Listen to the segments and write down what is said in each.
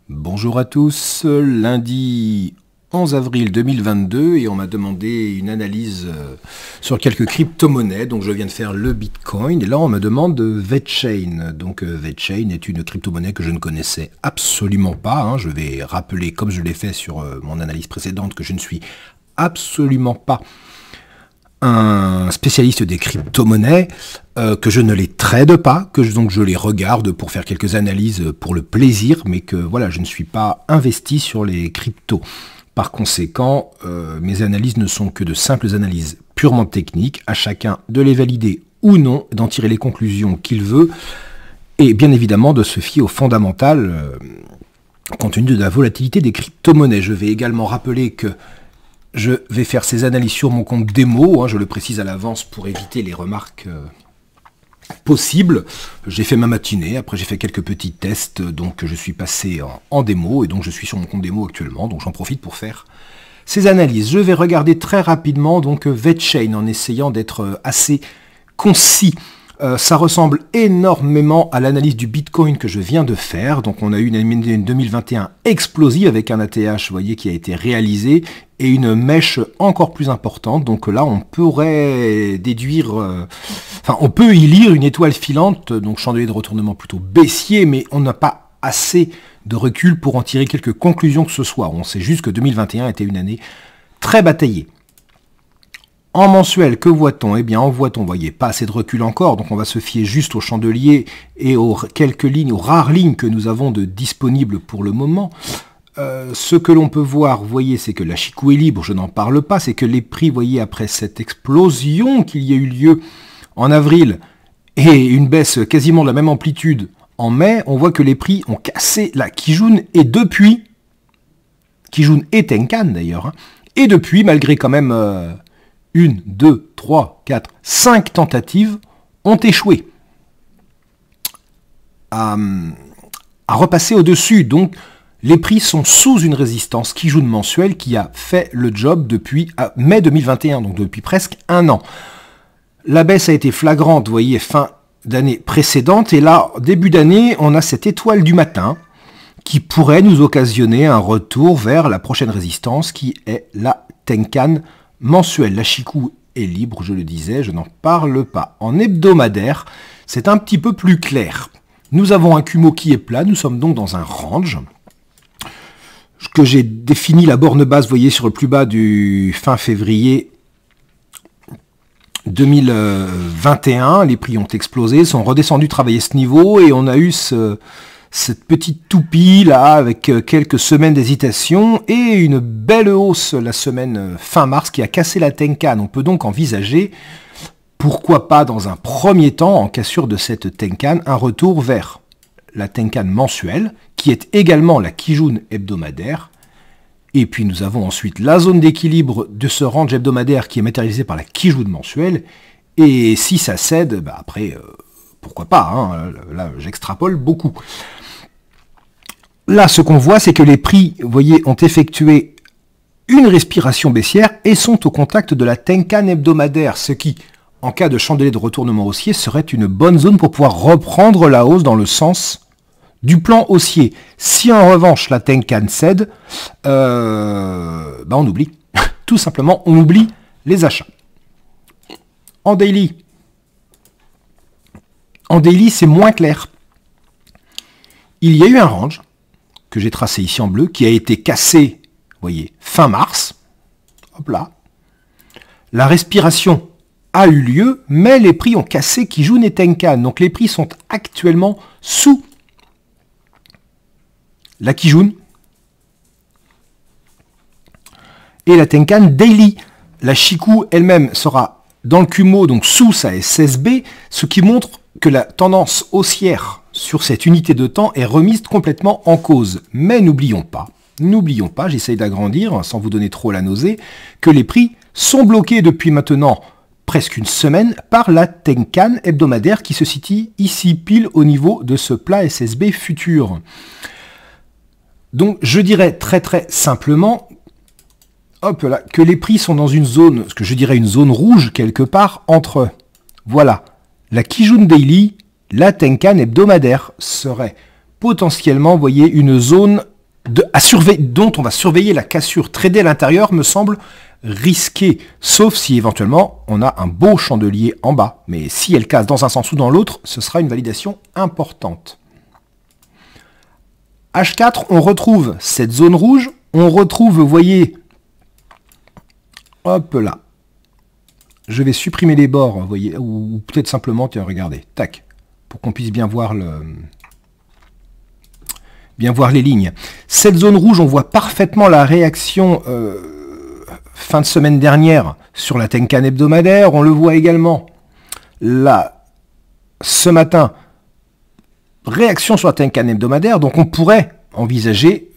Bonjour à tous, lundi 11 avril 2022 et on m'a demandé une analyse sur quelques crypto-monnaies. Donc je viens de faire le Bitcoin et là on me demande VeChain. Donc VeChain est une crypto-monnaie que je ne connaissais absolument pas. Je vais rappeler, comme je l'ai fait sur mon analyse précédente, que je ne suis absolument pas un spécialiste des crypto-monnaies, que je ne les trade pas, donc je les regarde pour faire quelques analyses pour le plaisir, mais que voilà, je ne suis pas investi sur les cryptos. Par conséquent, mes analyses ne sont que de simples analyses purement techniques, à chacun de les valider ou non, d'en tirer les conclusions qu'il veut, et bien évidemment de se fier aux fondamentales compte tenu de la volatilité des crypto-monnaies. Je vais également rappeler que je vais faire ces analyses sur mon compte démo, je le précise à l'avance pour éviter les remarques possibles. J'ai fait ma matinée, après j'ai fait quelques petits tests, donc je suis passé en démo, et donc je suis sur mon compte démo actuellement, donc j'en profite pour faire ces analyses. Je vais regarder très rapidement donc VeChain en essayant d'être assez concis. Ça ressemble énormément à l'analyse du Bitcoin que je viens de faire. Donc on a eu une 2021 explosive avec un ATH, vous voyez, qui a été réalisé et une mèche encore plus importante. Donc là, on pourrait déduire, on peut y lire une étoile filante, donc chandelier de retournement plutôt baissier, mais on n'a pas assez de recul pour en tirer quelques conclusions que ce soit. On sait juste que 2021 était une année très bataillée. En mensuel, que voit-on? Eh bien, en voit-on, vous voyez, pas assez de recul encore, donc on va se fier juste au chandelier et aux quelques lignes, aux rares lignes que nous avons de disponibles pour le moment. Ce que l'on peut voir, vous voyez, c'est que la Chikou est libre, je n'en parle pas, c'est que les prix, vous voyez, après cette explosion qu'il y a eu lieu en avril et une baisse quasiment de la même amplitude en mai, on voit que les prix ont cassé la Kijun et depuis, Kijun et Tenkan d'ailleurs, et depuis, malgré quand même 1, 2, 3, 4, 5 tentatives ont échoué à repasser au-dessus. Donc, les prix sont sous une résistance Kijun mensuelle qui a fait le job depuis mai 2021, donc depuis presque un an. La baisse a été flagrante, vous voyez, fin d'année précédente. Et là, début d'année, on a cette étoile du matin qui pourrait nous occasionner un retour vers la prochaine résistance qui est la Tenkan mensuel. La Chikou est libre, je le disais, je n'en parle pas. En hebdomadaire, c'est un petit peu plus clair. Nous avons un Kumo qui est plat, nous sommes donc dans un range que j'ai défini la borne basse, vous voyez, sur le plus bas du fin février 2021. Les prix ont explosé, sont redescendus travailler ce niveau et on a eu cette petite toupie là avec quelques semaines d'hésitation et une belle hausse la semaine fin mars qui a cassé la Tenkan. On peut donc envisager, pourquoi pas dans un premier temps, en cassure de cette Tenkan, un retour vers la Tenkan mensuelle qui est également la Kijun hebdomadaire. Et puis nous avons ensuite la zone d'équilibre de ce range hebdomadaire qui est matérialisé par la Kijun mensuelle. Et si ça cède, après, pourquoi pas, là j'extrapole beaucoup. Là, ce qu'on voit, c'est que les prix, vous voyez, ont effectué une respiration baissière et sont au contact de la Tenkan hebdomadaire, ce qui, en cas de chandelier de retournement haussier, serait une bonne zone pour pouvoir reprendre la hausse dans le sens du plan haussier. Si en revanche la Tenkan cède, on oublie. Tout simplement, on oublie les achats. En daily, c'est moins clair. Il y a eu un range que j'ai tracé ici en bleu, qui a été cassé, vous voyez, fin mars. Hop là. La respiration a eu lieu, mais les prix ont cassé Kijun et Tenkan. Donc les prix sont actuellement sous la Kijun et la Tenkan Daily. La Chikou elle-même sera dans le Kumo, donc sous sa SSB, ce qui montre que la tendance haussière sur cette unité de temps est remise complètement en cause. Mais n'oublions pas, j'essaye d'agrandir sans vous donner trop la nausée, que les prix sont bloqués depuis maintenant presque une semaine par la Tenkan hebdomadaire qui se situe ici pile au niveau de ce plat SSB futur. Donc je dirais très très simplement que les prix sont dans une zone, ce que je dirais une zone rouge quelque part entre, voilà, la Kijun Daily, la Tenkan hebdomadaire serait potentiellement, vous voyez, une zone dont on va surveiller la cassure. Trader à l'intérieur me semble risqué, sauf si éventuellement on a un beau chandelier en bas. Mais si elle casse dans un sens ou dans l'autre, ce sera une validation importante. H4, on retrouve cette zone rouge, on retrouve, vous voyez, hop là, je vais supprimer les bords, vous voyez, ou peut-être simplement, tiens, regardez, tac, pour qu'on puisse bien voir les lignes. Cette zone rouge, on voit parfaitement la réaction fin de semaine dernière sur la Tenkan hebdomadaire. On le voit également là, ce matin, réaction sur la Tenkan hebdomadaire. Donc on pourrait envisager,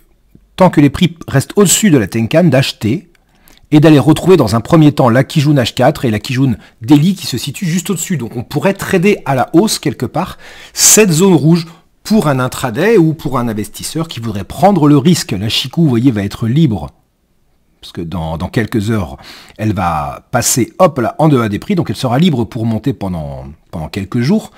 tant que les prix restent au-dessus de la Tenkan, d'acheter et d'aller retrouver dans un premier temps la Kijun H4 et la Kijun Daily qui se situe juste au-dessus. Donc on pourrait trader à la hausse quelque part cette zone rouge pour un intraday ou pour un investisseur qui voudrait prendre le risque. La Chikou, vous voyez, va être libre parce que dans quelques heures, elle va passer hop là en dehors des prix, donc elle sera libre pour monter pendant quelques jours.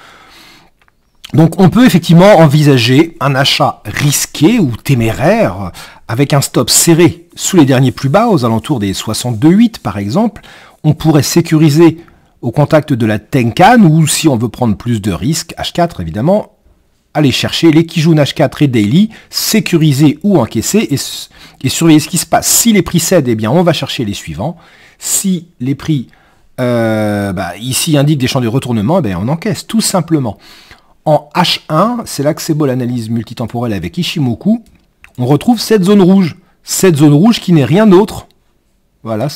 Donc on peut effectivement envisager un achat risqué ou téméraire avec un stop serré sous les derniers plus bas, aux alentours des 62,8 par exemple. On pourrait sécuriser au contact de la Tenkan ou si on veut prendre plus de risques, H4 évidemment, aller chercher les Kijun H4 et Daily, sécuriser ou encaisser et surveiller ce qui se passe. Si les prix cèdent, eh bien on va chercher les suivants. Si les prix ici indiquent des champs de retournement, eh bien on encaisse tout simplement. En H1, c'est là que c'est beau l'analyse multitemporelle avec Ishimoku, on retrouve cette zone rouge. Cette zone rouge qui n'est rien d'autre, voilà,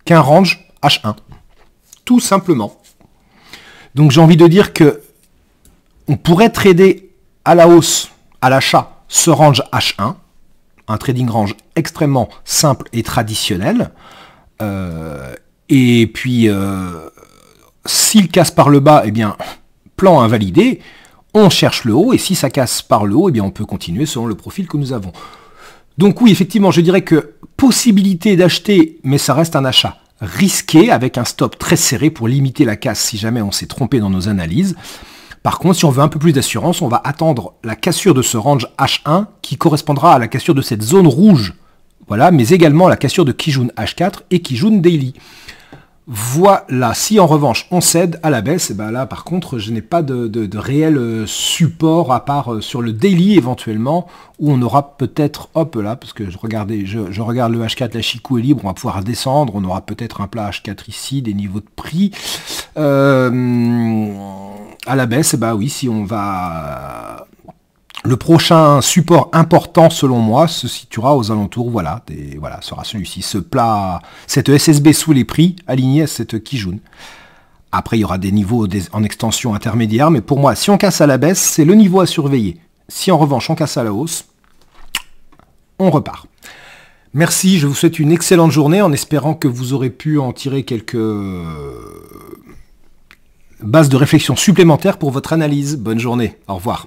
qu'un range H1. Tout simplement. Donc j'ai envie de dire que on pourrait trader à la hausse, à l'achat, ce range H1, un trading range extrêmement simple et traditionnel. Et puis, s'il casse par le bas, eh bien, plan invalidé, on cherche le haut, et si ça casse par le haut, eh bien, on peut continuer selon le profil que nous avons. Donc oui, effectivement, je dirais que possibilité d'acheter, mais ça reste un achat risqué, avec un stop très serré pour limiter la casse si jamais on s'est trompé dans nos analyses. Par contre, si on veut un peu plus d'assurance, on va attendre la cassure de ce range H1 qui correspondra à la cassure de cette zone rouge. Voilà, mais également la cassure de Kijun H4 et Kijun Daily. Voilà, si en revanche on cède à la baisse, et ben là par contre je n'ai pas de réel support à part sur le daily éventuellement, où on aura peut-être, hop là, parce que je regarde le H4, la Chikou est libre, on va pouvoir descendre, on aura peut-être un plat H4 ici, des niveaux de prix. À la baisse, et ben oui, si on va... Le prochain support important, selon moi, se situera aux alentours, voilà, sera celui-ci, ce plat, cette SSB sous les prix, aligné à cette Kijun. Après, il y aura des niveaux en extension intermédiaire, mais pour moi, si on casse à la baisse, c'est le niveau à surveiller. Si en revanche, on casse à la hausse, on repart. Merci, je vous souhaite une excellente journée, en espérant que vous aurez pu en tirer quelques bases de réflexion supplémentaires pour votre analyse. Bonne journée, au revoir.